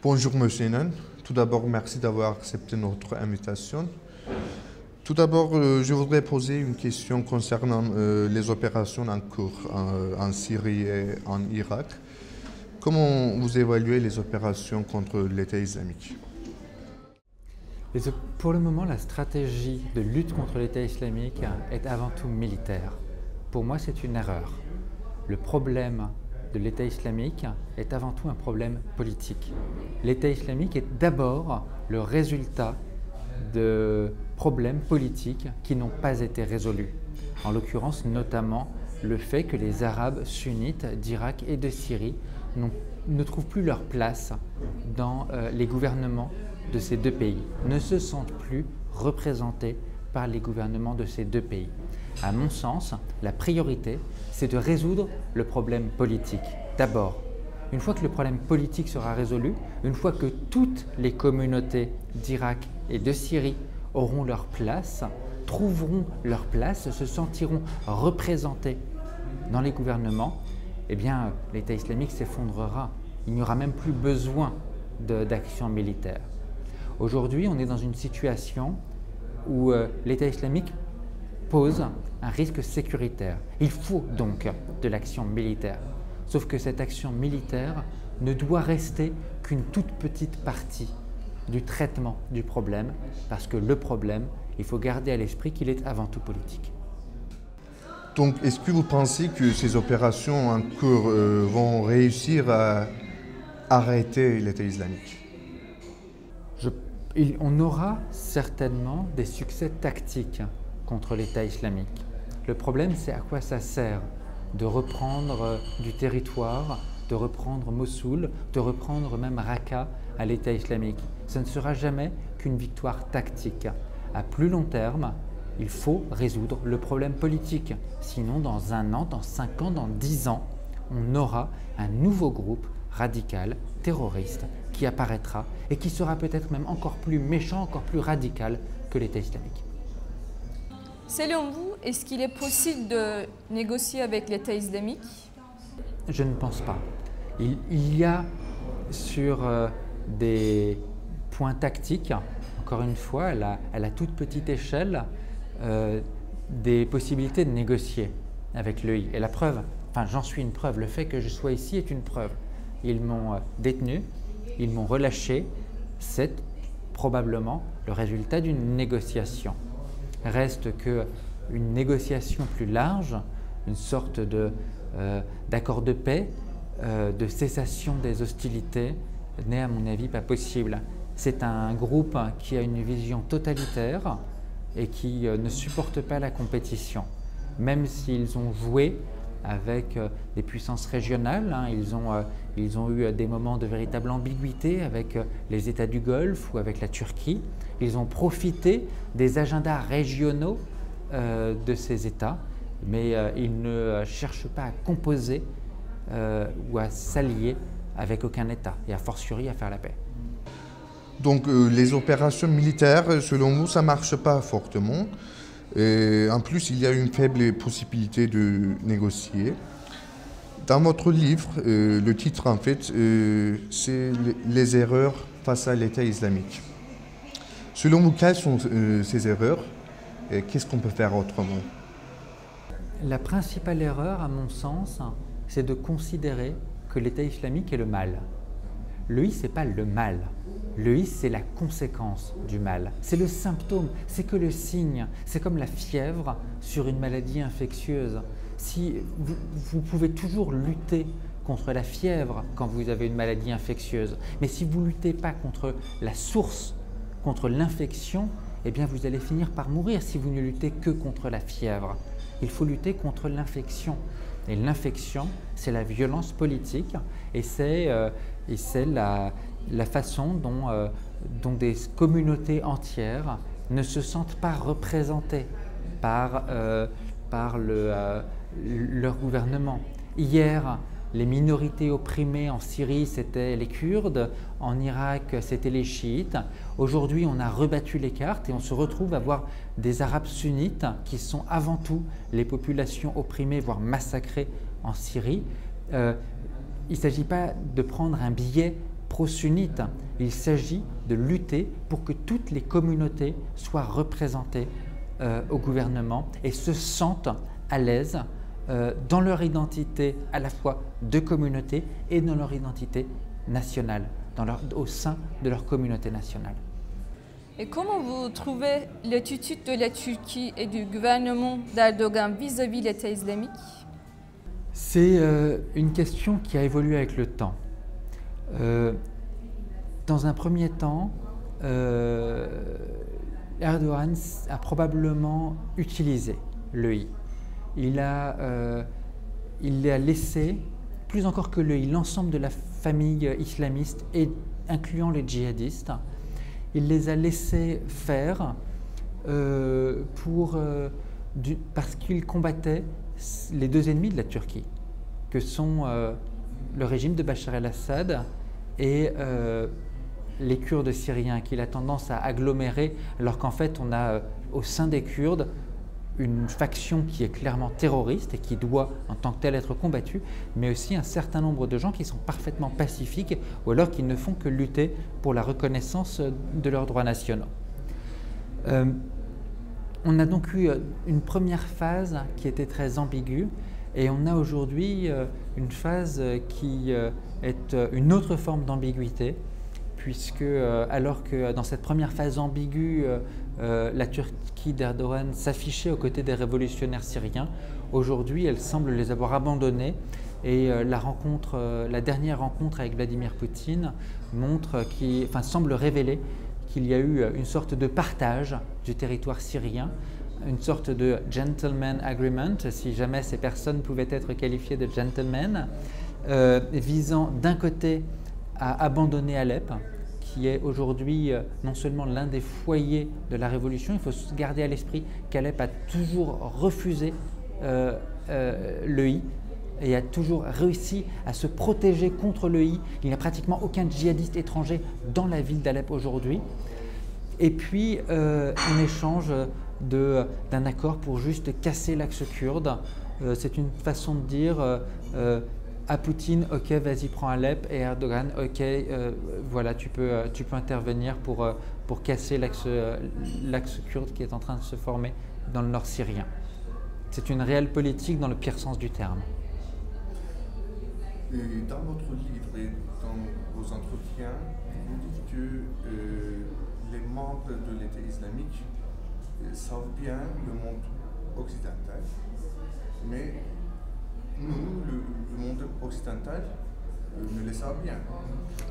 Bonjour Monsieur Hénin. Tout d'abord, merci d'avoir accepté notre invitation. Tout d'abord, je voudrais poser une question concernant les opérations en cours en Syrie et en Irak. Comment vous évaluez les opérations contre l'État islamique? Pour le moment, la stratégie de lutte contre l'État islamique est avant tout militaire. Pour moi, c'est une erreur. Le problème de l'État islamique est avant tout un problème politique. L'État islamique est d'abord le résultat de problèmes politiques qui n'ont pas été résolus. En l'occurrence, notamment le fait que les Arabes sunnites d'Irak et de Syrie ne trouvent plus leur place dans les gouvernements de ces deux pays, ne se sentent plus représentés par les gouvernements de ces deux pays. À mon sens, la priorité, c'est de résoudre le problème politique. D'abord, une fois que le problème politique sera résolu, une fois que toutes les communautés d'Irak et de Syrie auront leur place, trouveront leur place, se sentiront représentés dans les gouvernements, eh bien, l'État islamique s'effondrera. Il n'y aura même plus besoin d'action militaire. Aujourd'hui, on est dans une situation où l'État islamique pose un risque sécuritaire. Il faut donc de l'action militaire. Sauf que cette action militaire ne doit rester qu'une toute petite partie du traitement du problème, parce que le problème, il faut garder à l'esprit qu'il est avant tout politique. Donc, est-ce que vous pensez que ces opérations en cours vont réussir à arrêter l'État islamique? On aura certainement des succès tactiques contre l'État islamique. Le problème, c'est à quoi ça sert de reprendre du territoire, de reprendre Mossoul, de reprendre même Raqqa à l'État islamique. Ce ne sera jamais qu'une victoire tactique. À plus long terme, il faut résoudre le problème politique. Sinon, dans 1 an, dans 5 ans, dans 10 ans, on aura un nouveau groupe radical, terroriste, qui apparaîtra et qui sera peut-être même encore plus méchant, encore plus radical que l'État islamique. Selon vous, est-ce qu'il est possible de négocier avec l'État islamique? Je ne pense pas. Il y a sur des points tactiques, encore une fois, à la toute petite échelle, des possibilités de négocier avec l'EI. Et la preuve, enfin j'en suis une preuve, le fait que je sois ici est une preuve. Ils m'ont détenu, ils m'ont relâché, c'est probablement le résultat d'une négociation. Reste qu'une négociation plus large, une sorte d'accord de paix, de cessation des hostilités, n'est à mon avis pas possible. C'est un groupe qui a une vision totalitaire et qui ne supporte pas la compétition. Même s'ils ont joué avec des puissances régionales, hein, ils ont eu des moments de véritable ambiguïté avec les États du Golfe ou avec la Turquie. Ils ont profité des agendas régionaux de ces États, mais ils ne cherchent pas à composer ou à s'allier avec aucun État, et a fortiori à faire la paix. Donc les opérations militaires, selon vous, ça ne marche pas fortement. Et en plus, il y a une faible possibilité de négocier. Dans votre livre, le titre en fait, c'est « Les erreurs face à l'État islamique ». Selon vous, quelles sont ces erreurs et qu'est-ce qu'on peut faire autrement? La principale erreur, à mon sens, c'est de considérer que l'État islamique est le mal. L'EI, ce n'est pas le mal. L'EI, c'est la conséquence du mal. C'est le symptôme, c'est que le signe. C'est comme la fièvre sur une maladie infectieuse. Si vous pouvez toujours lutter contre la fièvre quand vous avez une maladie infectieuse, mais si vous ne luttez pas contre la source, contre l'infection, eh bien vous allez finir par mourir si vous ne luttez que contre la fièvre. Il faut lutter contre l'infection. Et l'infection, c'est la violence politique et c'est la façon dont des communautés entières ne se sentent pas représentées par leur gouvernement. Hier, les minorités opprimées en Syrie, c'était les Kurdes, en Irak, c'était les chiites. Aujourd'hui, on a rebattu les cartes et on se retrouve à voir des Arabes sunnites qui sont avant tout les populations opprimées, voire massacrées en Syrie. Il ne s'agit pas de prendre un biais pro-sunnite. Il s'agit de lutter pour que toutes les communautés soient représentées au gouvernement et se sentent à l'aise dans leur identité à la fois de communauté et dans leur identité nationale, au sein de leur communauté nationale. Et comment vous trouvez l'attitude de la Turquie et du gouvernement d'Erdogan vis-à-vis de l'État islamique? C'est une question qui a évolué avec le temps. Dans un premier temps, Erdogan a probablement utilisé l'EI. Il a laissé, plus encore que l'EI, l'ensemble de la famille islamiste, incluant les djihadistes. Il les a laissés faire parce qu'ils combattaient les deux ennemis de la Turquie, que sont le régime de Bachar el-Assad et les Kurdes syriens, qu'il a tendance à agglomérer, alors qu'en fait on a au sein des Kurdes une faction qui est clairement terroriste et qui doit en tant que telle être combattue, mais aussi un certain nombre de gens qui sont parfaitement pacifiques ou alors qui ne font que lutter pour la reconnaissance de leurs droits nationaux. On a donc eu une première phase qui était très ambiguë et on a aujourd'hui une phase qui est une autre forme d'ambiguïté, puisque alors que dans cette première phase ambiguë, la Turquie d'Erdogan s'affichait aux côtés des révolutionnaires syriens, aujourd'hui elle semble les avoir abandonnés et la dernière rencontre avec Vladimir Poutine semble révéler qu'il y a eu une sorte de partage du territoire syrien, une sorte de gentleman agreement, si jamais ces personnes pouvaient être qualifiées de gentlemen, visant d'un côté à abandonner Alep, qui est aujourd'hui non seulement l'un des foyers de la révolution, il faut se garder à l'esprit qu'Alep a toujours refusé l'EI et a toujours réussi à se protéger contre l'EI. Il n'y a pratiquement aucun djihadiste étranger dans la ville d'Alep aujourd'hui. Et puis, en échange d'un accord pour juste casser l'axe kurde, c'est une façon de dire à Poutine, ok, vas-y, prends Alep, et Erdogan, ok, voilà, tu peux intervenir pour casser l'axe kurde qui est en train de se former dans le nord syrien. C'est une réelle politique dans le pire sens du terme. Dans votre livre et dans vos entretiens, vous dites que les membres de l'État islamique savent bien le monde occidental, mais nous, le monde occidental, ne les savent bien.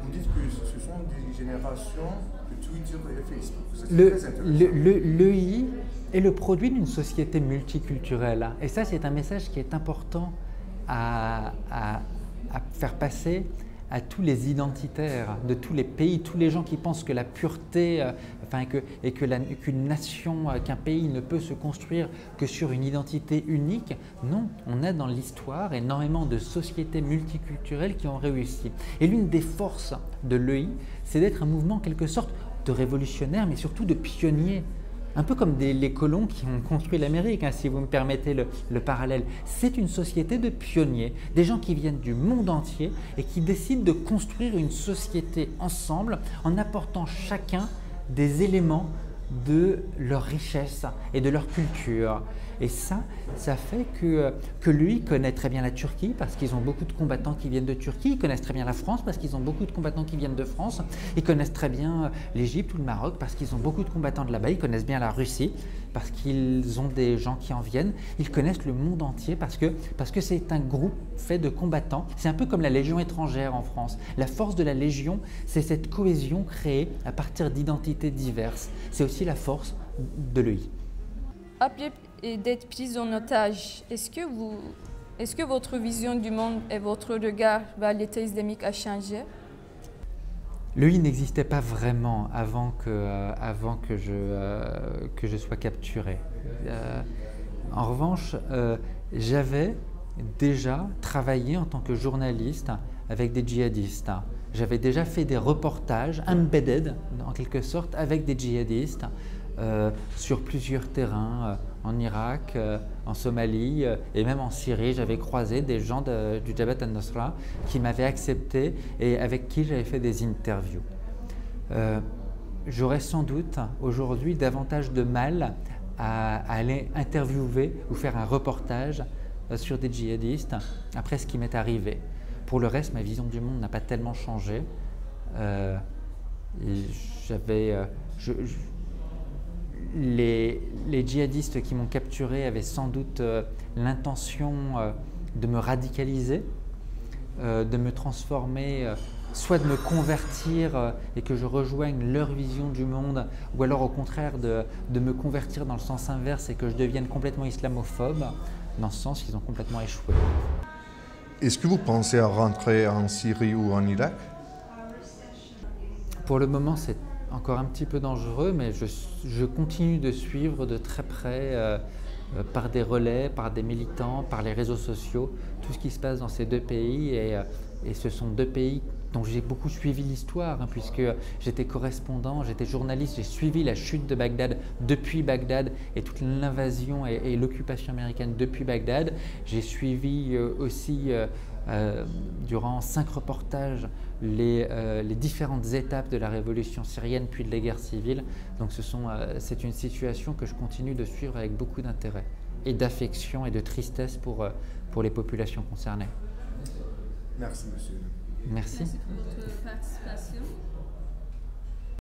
Vous dites que ce sont des générations de Twitter et Facebook. C'est très intéressant. L'EI est le produit d'une société multiculturelle. Et ça, c'est un message qui est important à faire passer à tous les identitaires de tous les pays, tous les gens qui pensent que la pureté, qu'une nation, qu'un pays ne peut se construire que sur une identité unique. Non, on a dans l'histoire énormément de sociétés multiculturelles qui ont réussi. Et l'une des forces de l'EI, c'est d'être un mouvement en quelque sorte de révolutionnaire, mais surtout de pionnier. Un peu comme les colons qui ont construit l'Amérique, si vous me permettez le parallèle. C'est une société de pionniers, des gens qui viennent du monde entier et qui décident de construire une société ensemble en apportant chacun des éléments de leur richesse et de leur culture. Et ça fait que lui connaît très bien la Turquie parce qu'ils ont beaucoup de combattants qui viennent de Turquie, ils connaissent très bien la France parce qu'ils ont beaucoup de combattants qui viennent de France, ils connaissent très bien l'Égypte ou le Maroc parce qu'ils ont beaucoup de combattants de là-bas, ils connaissent bien la Russie parce qu'ils ont des gens qui en viennent, ils connaissent le monde entier parce que c'est un groupe fait de combattants. C'est un peu comme la Légion étrangère en France. La force de la Légion, c'est cette cohésion créée à partir d'identités diverses. C'est aussi la force de l'EI. Après d'être pris en otage, est-ce que votre vision du monde et votre regard vers l'État islamique a changé? L'EI n'existait pas vraiment avant que je sois capturé. En revanche, j'avais déjà travaillé en tant que journaliste avec des djihadistes. J'avais déjà fait des reportages embedded, en quelque sorte, avec des djihadistes sur plusieurs terrains en Irak, en Somalie et même en Syrie. J'avais croisé des gens du Jabhat al-Nusra qui m'avaient accepté et avec qui j'avais fait des interviews. J'aurais sans doute aujourd'hui davantage de mal à aller interviewer ou faire un reportage sur des djihadistes après ce qui m'est arrivé. Pour le reste, ma vision du monde n'a pas tellement changé. Les djihadistes qui m'ont capturé avaient sans doute l'intention de me radicaliser, de me transformer, soit de me convertir et que je rejoigne leur vision du monde, ou alors au contraire de me convertir dans le sens inverse et que je devienne complètement islamophobe. Dans ce sens, ils ont complètement échoué. Est-ce que vous pensez à rentrer en Syrie ou en Irak? Pour le moment, c'est encore un petit peu dangereux, mais je continue de suivre de très près, par des relais, par des militants, par les réseaux sociaux, tout ce qui se passe dans ces deux pays. Et ce sont deux pays dont j'ai beaucoup suivi l'histoire, hein, puisque j'étais correspondant, j'étais journaliste, j'ai suivi la chute de Bagdad depuis Bagdad et toute l'invasion et l'occupation américaine depuis Bagdad. J'ai suivi aussi durant 5 reportages les différentes étapes de la révolution syrienne puis de la guerre civile. Donc c'est une situation que je continue de suivre avec beaucoup d'intérêt et d'affection et de tristesse pour les populations concernées. Merci, monsieur. Merci. Merci pour votre participation.